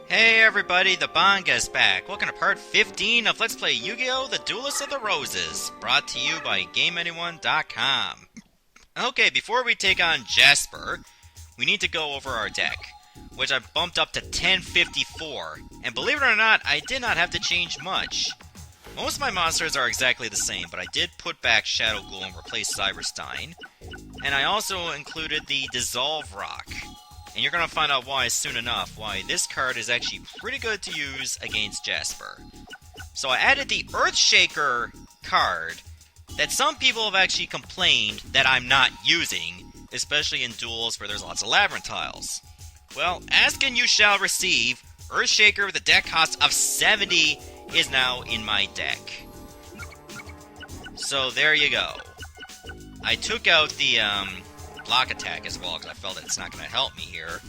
Hey everybody, the Banga's back. Welcome to part 15 of Let's Play Yu-Gi-Oh! The Duelists of the Roses, brought to you by GameAnyone.com. Okay, before we take on Jasper, we need to go over our deck, which I bumped up to 1054, and believe it or not, I did not have to change much. Most of my monsters are exactly the same, but I did put back Shadow Ghoul and replace Cyberstein, and I also included the Dissolve Rock. And you're going to find out why soon enough, why this card is actually pretty good to use against Jasper. So I added the Earthshaker card that some people have actually complained that I'm not using, especially in duels where there's lots of Labyrinth tiles. Well, ask and you shall receive. Earthshaker with a deck cost of 70 is now in my deck. So there you go. I took out the block attack as well, because I felt that it's not going to help me here.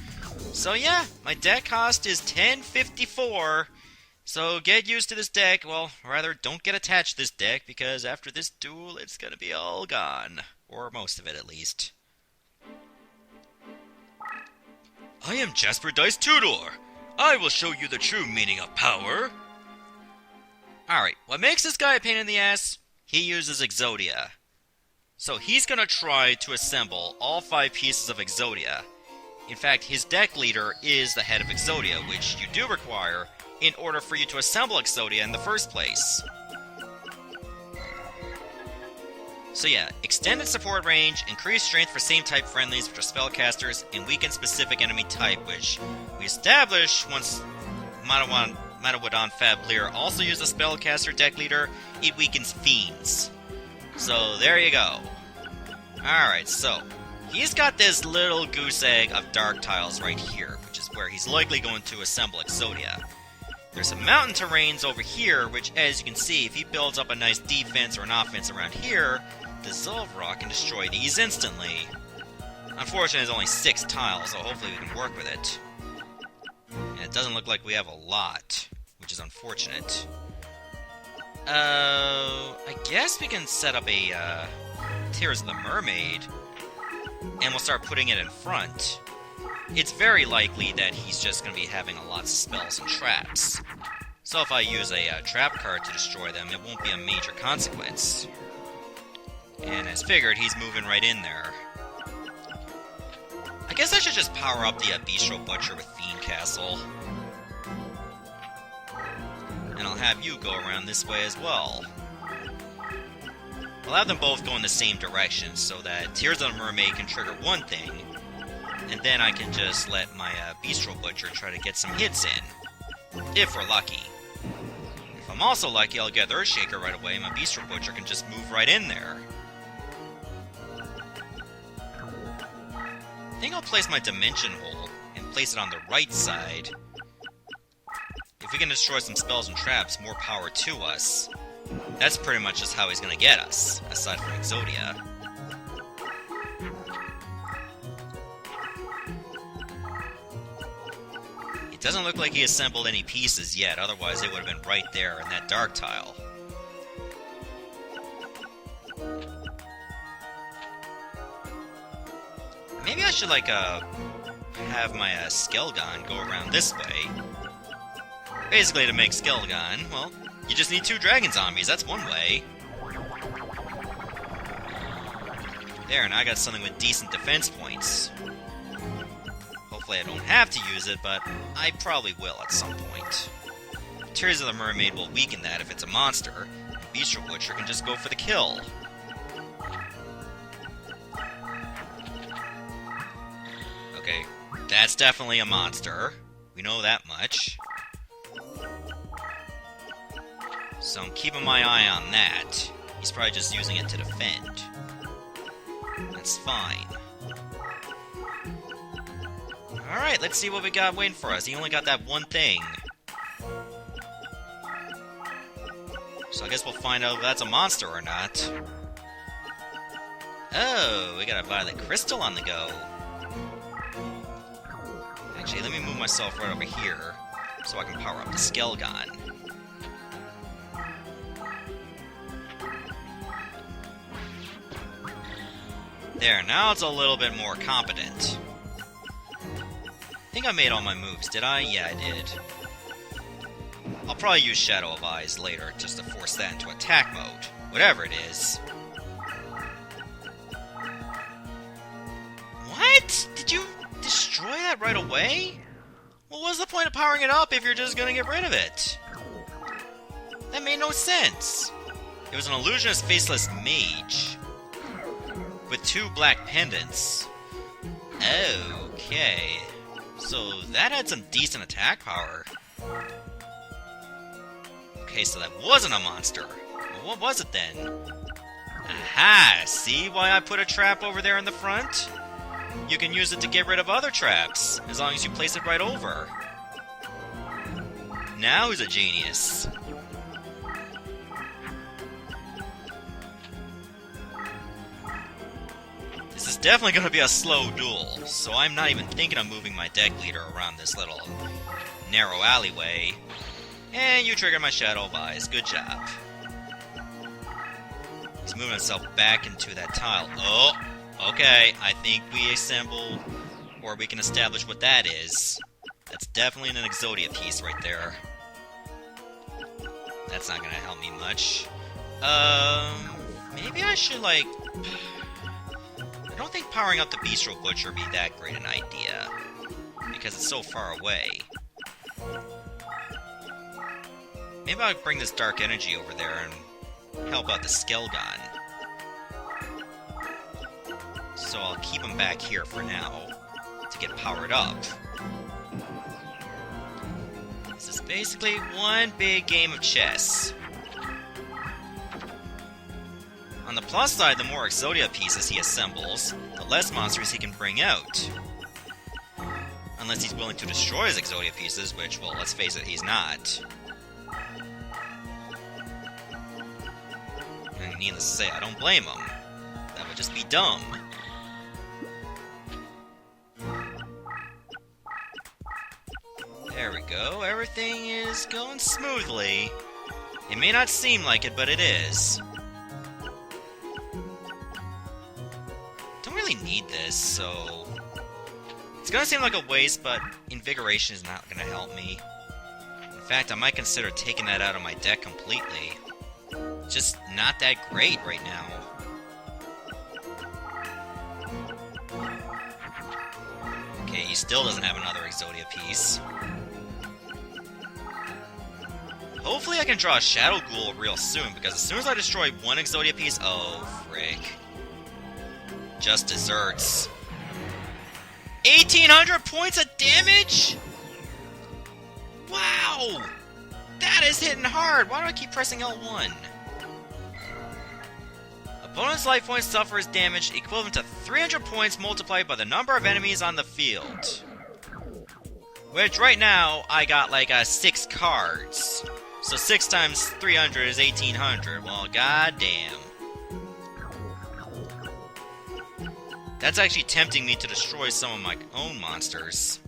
So yeah, my deck cost is 1054. So get used to this deck. Well, rather, don't get attached to this deck, because after this duel, it's going to be all gone. Or most of it, at least. I am Jasper Dice Tudor. I will show you the true meaning of power. Alright, what makes this guy a pain in the ass? He uses Exodia. So he's going to try to assemble all 5 pieces of Exodia. In fact, his deck leader is the head of Exodia, which you do require in order for you to assemble Exodia in the first place. So yeah, extended support range, increased strength for same type friendlies, which are spellcasters, and weaken specific enemy type, which we established once Matawadon Fablier also used a spellcaster deck leader. It weakens fiends. So, there you go. Alright, so, he's got this little goose egg of dark tiles right here, which is where he's likely going to assemble Exodia. There's some mountain terrains over here, which, as you can see, if he builds up a nice defense or an offense around here, Dissolve Rock can destroy these instantly. Unfortunately, there's only 6 tiles, so hopefully we can work with it. And it doesn't look like we have a lot, which is unfortunate. I guess we can set up a, Tears of the Mermaid, and we'll start putting it in front. It's very likely that he's just going to be having a lot of spells and traps. So if I use a trap card to destroy them, it won't be a major consequence. And as figured, he's moving right in there. I guess I should just power up the Bistro Butcher with Fiend Castle. And I'll have you go around this way as well. I'll have them both go in the same direction, so that Tears of the Mermaid can trigger one thing, and then I can just let my Bistro Butcher try to get some hits in, if we're lucky. If I'm also lucky, I'll get Earthshaker right away, and my Bistro Butcher can just move right in there. I think I'll place my Dimension Hole, and place it on the right side. If we can destroy some spells and traps, more power to us. That's pretty much just how he's gonna get us, aside from Exodia. It doesn't look like he assembled any pieces yet, otherwise it would have been right there in that dark tile. Maybe I should, like, have my Skelgon go around this way. Basically, to make Skelgon, well, you just need 2 dragon zombies, that's one way. There, now I got something with decent defense points. Hopefully I don't have to use it, but I probably will at some point. Tears of the Mermaid will weaken that if it's a monster, and Bistro Butcher can just go for the kill. Okay, that's definitely a monster. We know that much. So I'm keeping my eye on that. He's probably just using it to defend. That's fine. Alright, let's see what we got waiting for us. He only got that one thing. So I guess we'll find out if that's a monster or not. Oh, we got a Violet Crystal on the go. Actually, let me move myself right over here, so I can power up the Skelgon. There, now it's a little bit more competent. I think I made all my moves, did I? Yeah, I did. I'll probably use Shadow of Eyes later, just to force that into attack mode. Whatever it is. What? Did you destroy that right away? Well, what's the point of powering it up if you're just gonna get rid of it? That made no sense. It was an illusionist faceless mage. With 2 black pendants. Okay. So that had some decent attack power. Okay, so that wasn't a monster. Well, what was it then? Aha! See why I put a trap over there in the front? You can use it to get rid of other traps, as long as you place it right over. Now who's a genius? This is definitely going to be a slow duel, so I'm not even thinking of moving my deck leader around this little narrow alleyway. And you triggered my Shadow of Eyes. Good job. He's moving himself back into that tile. Oh, okay. I think we assembled, or we can establish what that is. That's definitely an Exodia piece right there. That's not going to help me much. Maybe I should, like... I don't think powering up the Bistro Butcher would be that great an idea, because it's so far away. Maybe I'll bring this dark energy over there and help out the Skelgon. So I'll keep him back here for now, to get powered up. This is basically one big game of chess. On the plus side, the more Exodia pieces he assembles, the less monsters he can bring out. Unless he's willing to destroy his Exodia pieces, which, well, let's face it, he's not. And needless to say, I don't blame him. That would just be dumb. There we go, everything is going smoothly. It may not seem like it, but it is. Don't really need this, so... It's gonna seem like a waste, but Invigoration is not gonna help me. In fact, I might consider taking that out of my deck completely. It's just not that great right now. Okay, he still doesn't have another Exodia piece. Hopefully I can draw a Shadow Ghoul real soon, because as soon as I destroy one Exodia piece... Oh, frick. Just desserts. 1,800 points of damage?! Wow! That is hitting hard! Why do I keep pressing L1? Opponent's life points suffers damage equivalent to 300 points multiplied by the number of enemies on the field. Which, right now, I got like 6 cards. So 6 times 300 is 1,800. Well, goddamn. That's actually tempting me to destroy some of my own monsters.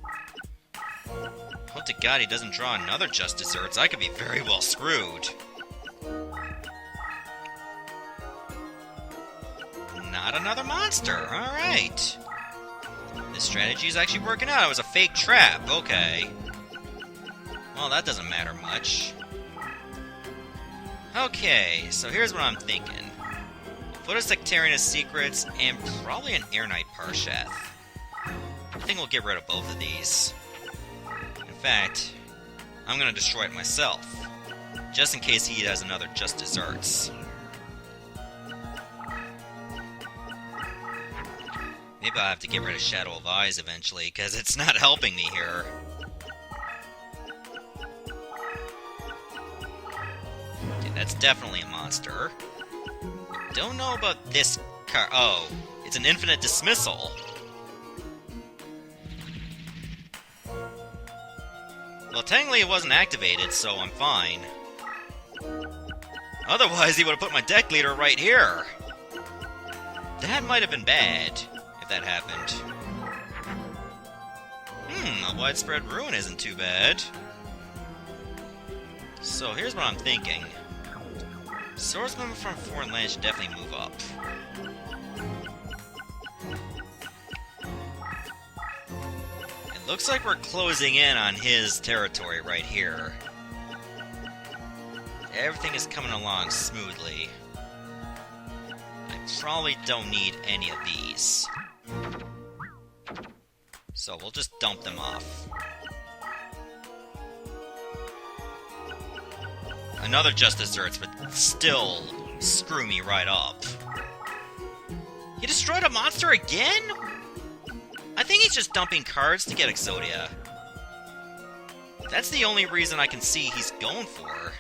Hope to God he doesn't draw another Just Desserts. I could be very well screwed. Not another monster. Alright. This strategy is actually working out. It was a fake trap. Okay. Well, that doesn't matter much. Okay, so here's what I'm thinking. Put a Sectarian of Secrets, and probably an Air Knight Parsheth. I think we'll get rid of both of these. In fact, I'm gonna destroy it myself. Just in case he has another Just Desserts. Maybe I'll have to get rid of Shadow of Eyes eventually, because it's not helping me here. Okay, that's definitely a monster. Don't know about this card. Oh, it's an infinite dismissal. Well, technically it wasn't activated, so I'm fine. Otherwise, he would have put my deck leader right here. That might have been bad, if that happened. A Widespread Ruin isn't too bad. So here's what I'm thinking. Swordsman from Foreign Land should definitely move up. And Looks like we're closing in on his territory right here. Everything is coming along smoothly. I probably don't need any of these. So we'll just dump them off. Another just desserts, but still screw me right up. He destroyed a monster again? I think he's just dumping cards to get Exodia. That's the only reason I can see he's going for.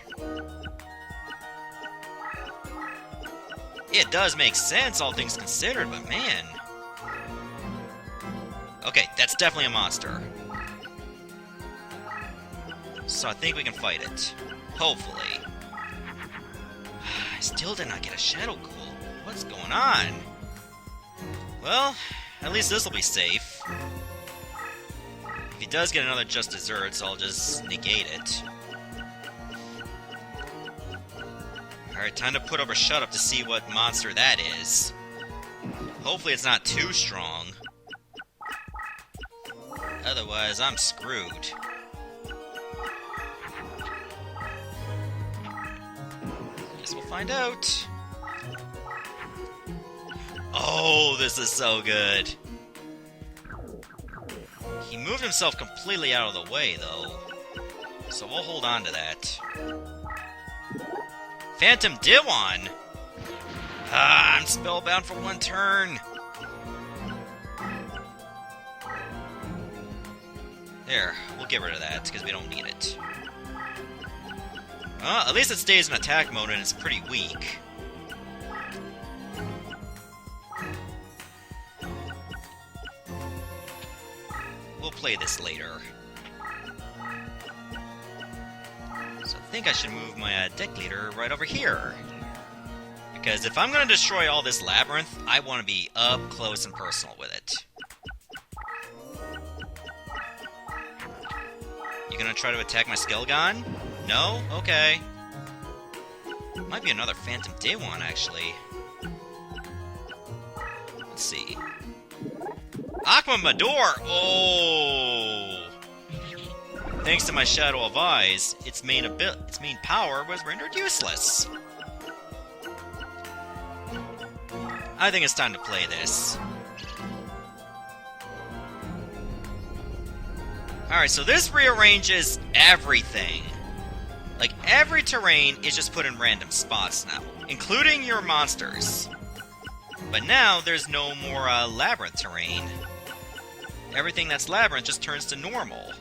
It does make sense, all things considered, but man. Okay, that's definitely a monster. So I think we can fight it. Hopefully. I still did not get a Shadow Ghoul. What's going on? Well, at least this will be safe. If he does get another Just Desserts, I'll just negate it. Alright, time to put over Shut Up to see what monster that is. Hopefully it's not too strong. Otherwise, I'm screwed. Guess we'll find out. Oh, this is so good. He moved himself completely out of the way, though. So we'll hold on to that. Phantom Diwan! Ah, I'm spellbound for one turn. There, we'll get rid of that, because we don't need it. Well, at least it stays in attack mode and it's pretty weak. We'll play this later. So I think I should move my deck leader right over here. Because if I'm going to destroy all this labyrinth, I want to be up close and personal with it. You gonna try to attack my Skilgon? No? Okay. Might be another Phantom Daewon, actually. Let's see. Aqua Mador! Oh! Thanks to my Shadow of Eyes, its main power was rendered useless. I think it's time to play this. Alright, so this rearranges everything. Like, every terrain is just put in random spots now, including your monsters. But now, there's no more labyrinth terrain. Everything that's labyrinth just turns to normal.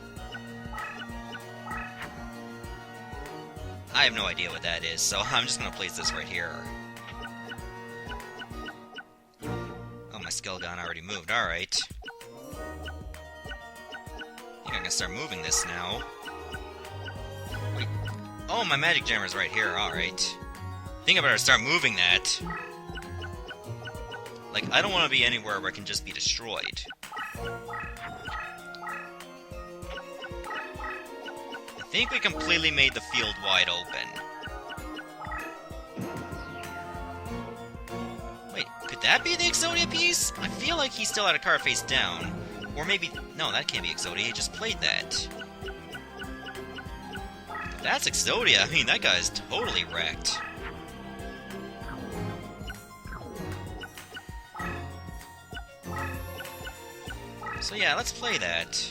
I have no idea what that is, so I'm just gonna place this right here. Oh, my Skilgon already moved, alright. I think I can start moving this now. Wait. Oh, my Magic Jammer's right here, alright. I think I better start moving that. Like, I don't want to be anywhere where it can just be destroyed. I think we completely made the field wide open. Wait, could that be the Exodia piece? I feel like he still had a card face down. Or maybe... No, that can't be Exodia, he just played that. If that's Exodia, I mean, that guy's totally wrecked. So yeah, let's play that.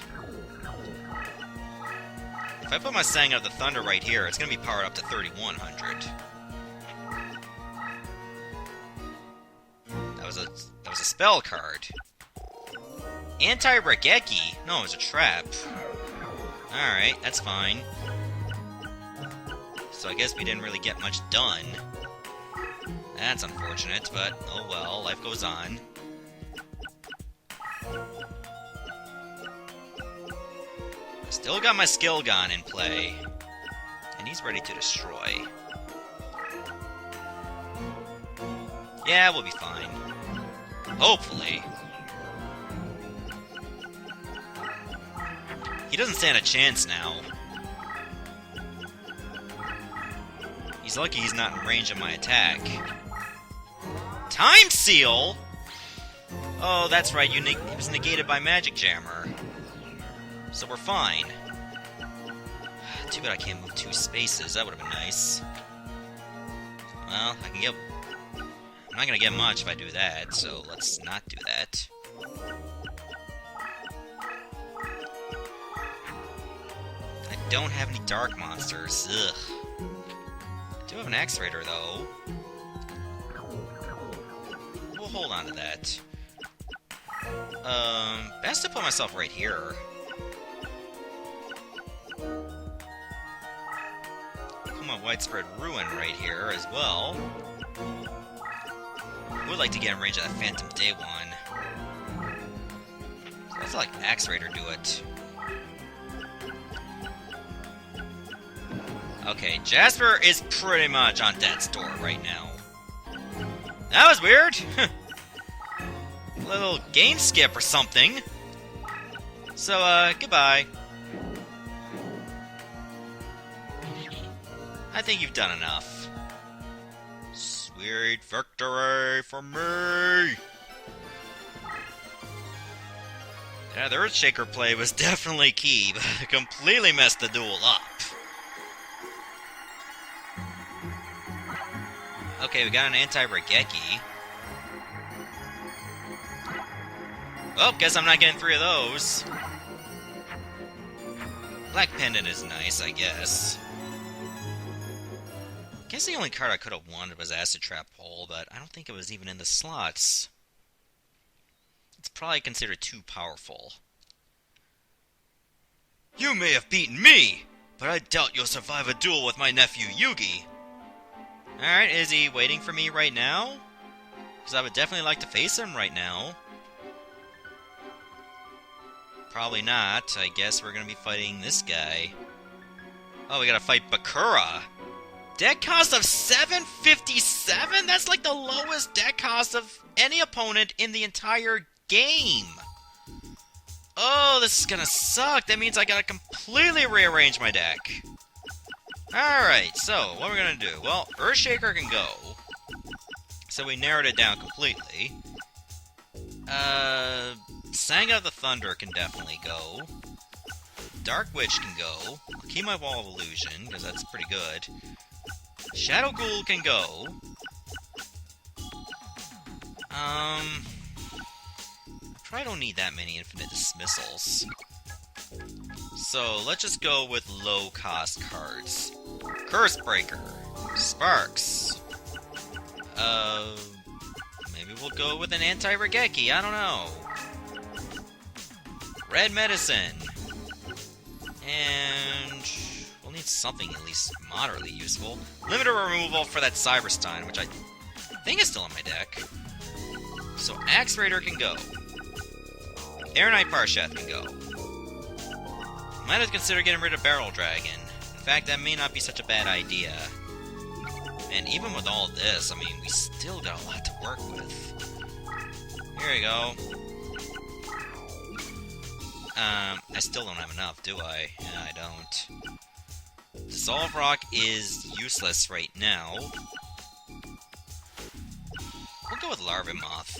If I put my Sang of the Thunder right here, it's gonna be powered up to 3100. That was a spell card. Anti-Regeki? No, it was a trap. Alright, that's fine. So I guess we didn't really get much done. That's unfortunate, but oh well, life goes on. Still got my Skilgon in play. And he's ready to destroy. Yeah, we'll be fine. Hopefully. He doesn't stand a chance now. He's lucky he's not in range of my attack. Time Seal?! Oh, that's right, it was negated by Magic Jammer. So we're fine. Too bad I can't move 2 spaces. That would have been nice. Well, I can get... I'm not gonna get much if I do that, so let's not do that. I don't have any dark monsters. Ugh. I do have an X-Raider, though. We'll hold on to that. Best to put myself right here. Put my Widespread Ruin right here as well. Would like to get in range of that Phantom Day one. Let's like Axe Raider do it. Okay, Jasper is pretty much on death's door right now. That was weird! A little game skip or something. So, goodbye. I think you've done enough. Sweet victory for me! Yeah, the Earthshaker play was definitely key, but it completely messed the duel up. Okay, we got an anti-Regeki. Well, guess I'm not getting 3 of those. Black Pendant is nice, I guess. Guess the only card I could have wanted was Acid Trap Hole, but I don't think it was even in the slots. It's probably considered too powerful. You may have beaten me, but I doubt you'll survive a duel with my nephew Yugi. Alright, is he waiting for me right now? Because I would definitely like to face him right now. Probably not. I guess we're going to be fighting this guy. Oh, we got to fight Bakura. Deck cost of 757? That's like the lowest deck cost of any opponent in the entire game. Oh, this is going to suck. That means I got to completely rearrange my deck. Alright, so what we're going to do? Well, Earthshaker can go. So we narrowed it down completely. Sanga of the Thunder can definitely go. Dark Witch can go. I'll keep my Wall of Illusion, because that's pretty good. Shadow Ghoul can go. Probably don't need that many Infinite Dismissals. So, let's just go with low-cost cards. Cursebreaker. Sparks. Maybe we'll go with an anti-Regeki, I don't know. Red Medicine. And we'll need something at least moderately useful. Limited removal for that Cyberstein, which I think is still in my deck. So Axe Raider can go. Air Knight Parshath can go. Might have to consider getting rid of Barrel Dragon. In fact, that may not be such a bad idea. And even with all this, I mean, we still got a lot to work with. Here we go. I still don't have enough, do I? Yeah, I don't. Dissolve Rock is useless right now. We'll go with Larvamoth.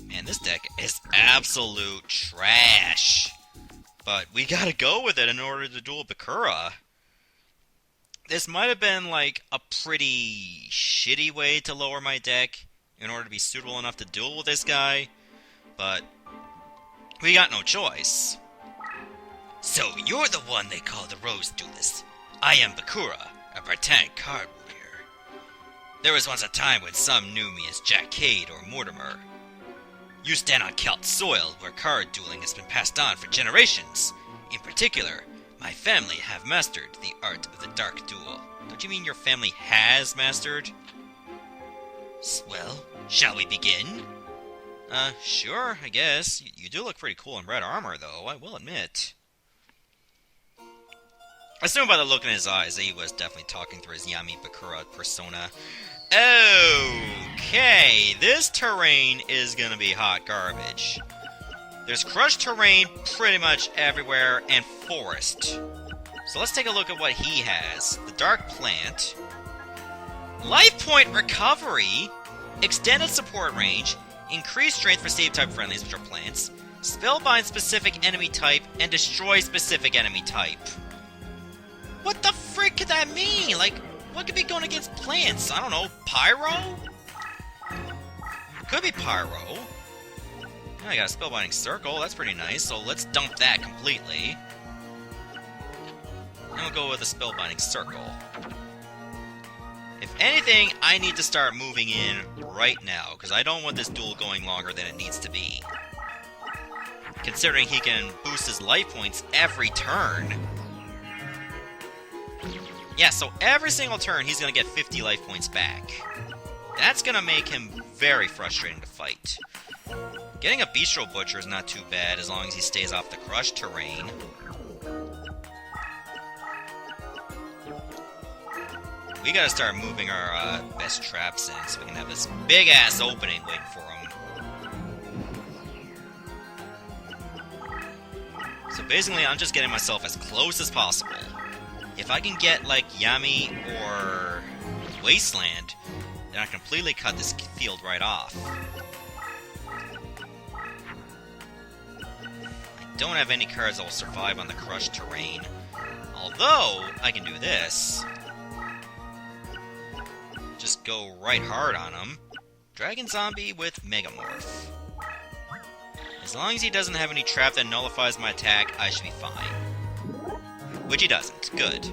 Man, this deck is absolute trash. But we gotta go with it in order to duel Bakura. This might have been, like, a pretty shitty way to lower my deck in order to be suitable enough to duel with this guy, but we got no choice. So, you're the one they call the Rose Duelist. I am Bakura, a Britannic card warrior. There was once a time when some knew me as Jack Cade or Mortimer. You stand on Celt soil where card dueling has been passed on for generations. In particular, my family have mastered the art of the dark duel. Don't you mean your family has mastered? Well, shall we begin? Sure, I guess. You do look pretty cool in red armor, though, I will admit. I assume by the look in his eyes that he was definitely talking through his Yami Bakura persona. Okay, this terrain is gonna be hot garbage. There's crushed terrain pretty much everywhere, and forest. So let's take a look at what he has. The Dark Plant. Life Point Recovery. Extended support range. Increased strength for save type friendlies, which are plants. Spellbind specific enemy type and destroy specific enemy type. What the frick could that mean? Like, what could be going against plants? I don't know, Pyro? Could be Pyro. I got a Spellbinding Circle, that's pretty nice, so let's dump that completely. And we'll go with a Spellbinding Circle. If anything, I need to start moving in right now, because I don't want this duel going longer than it needs to be. Considering he can boost his life points every turn. Yeah, so every single turn he's going to get 50 life points back. That's going to make him very frustrating to fight. Getting a Bistro Butcher is not too bad as long as he stays off the crushed terrain. We gotta start moving our best traps in so we can have this big-ass opening waiting for him. So basically, I'm just getting myself as close as possible. If I can get, like, Yami or Wasteland, then I completely cut this field right off. I don't have any cards that will survive on the crushed terrain. Although, I can do this. Just go right hard on him. Dragon Zombie with Megamorph. As long as he doesn't have any trap that nullifies my attack, I should be fine. Which he doesn't. Good.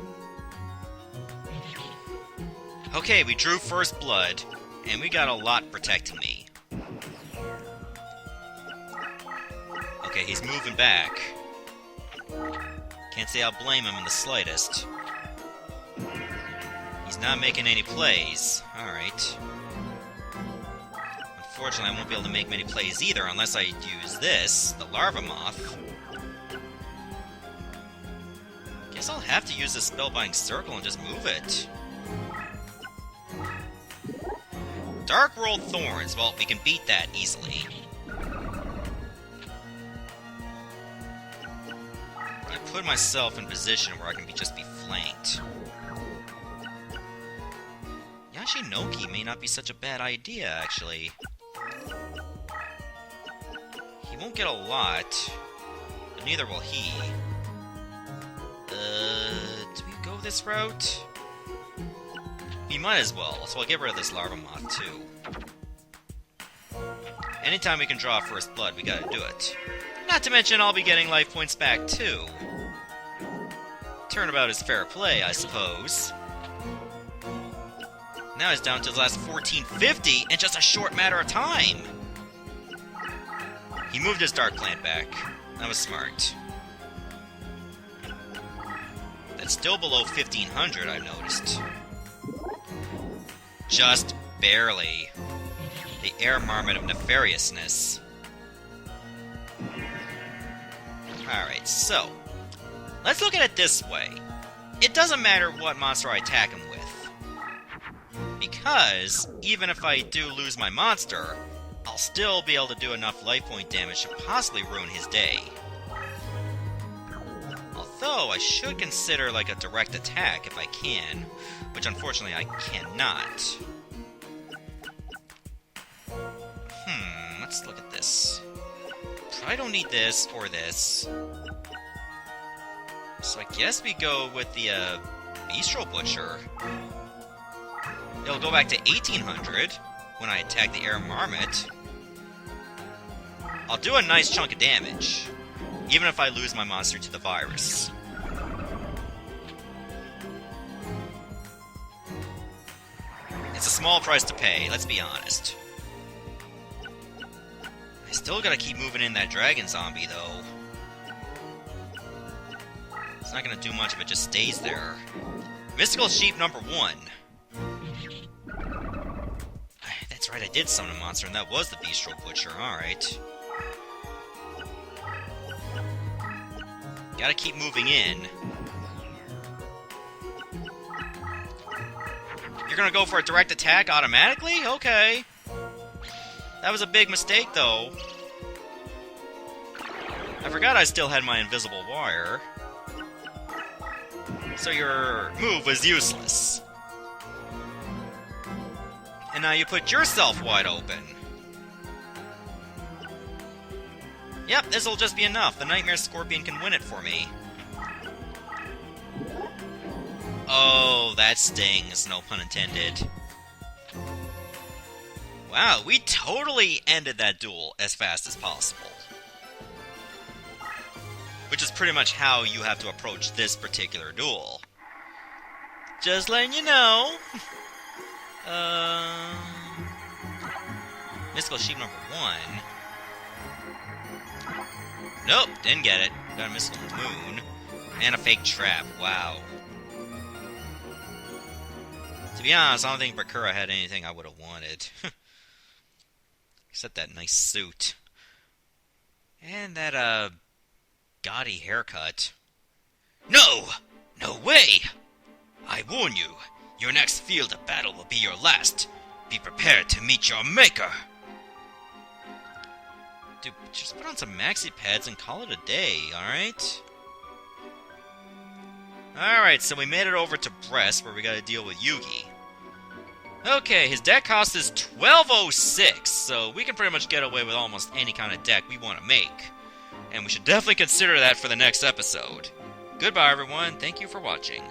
Okay, we drew first blood, and we got a lot protecting me. Okay, he's moving back. Can't say I'll blame him in the slightest. He's not making any plays. Alright. Unfortunately, I won't be able to make many plays either unless I use this, the Larva Moth. Guess I'll have to use the Spellbinding Circle and just move it. Dark World Thorns. Well, we can beat that easily. I put myself in position where I can just be flanked. Yashinoki may not be such a bad idea, actually. He won't get a lot, but neither will he. Do we go this route? We might as well, so I'll get rid of this Larva Moth, too. Anytime we can draw first blood, we gotta do it. Not to mention, I'll be getting life points back, too. Turnabout is fair play, I suppose. Now he's down to the last 1450 in just a short matter of time! He moved his Dark Plant back. That was smart. That's still below 1500, I've noticed. Just barely. The Air Marmot of Nefariousness. Alright, so. Let's look at it this way. It doesn't matter what monster I attack him with. Because, even if I do lose my monster, I'll still be able to do enough life point damage to possibly ruin his day. Although, I should consider like a direct attack if I can, which unfortunately I cannot. Let's look at this. I don't need this or this. So I guess we go with the Bistro Butcher. It'll go back to 1800 when I attack the Air Marmot. I'll do a nice chunk of damage, even if I lose my monster to the virus. It's a small price to pay, let's be honest. I still gotta keep moving in that Dragon Zombie, though. It's not gonna do much if it just stays there. Mystical Sheep number 1. That's right, I did summon a monster, and that was the Bistro Butcher, alright. Gotta keep moving in. You're gonna go for a direct attack automatically? Okay. That was a big mistake, though. I forgot I still had my invisible wire. So your move was useless. And now you put yourself wide open. Yep, this'll just be enough. The Nightmare Scorpion can win it for me. Oh, that stings, no pun intended. Wow, we totally ended that duel as fast as possible. Which is pretty much how you have to approach this particular duel. Just letting you know. Mystical Sheep number 1. Nope, didn't get it. Got a Mystical Moon. And a fake trap, wow. To be honest, I don't think Bakura had anything I would have wanted. Except that nice suit. And that, gaudy haircut. No! No way! I warn you, your next field of battle will be your last. Be prepared to meet your maker! Dude, just put on some maxi pads and call it a day, alright? Alright, so we made it over to Brest, where we gotta deal with Yugi. Okay, his deck cost is 1206, so we can pretty much get away with almost any kind of deck we want to make. And we should definitely consider that for the next episode. Goodbye, everyone. Thank you for watching.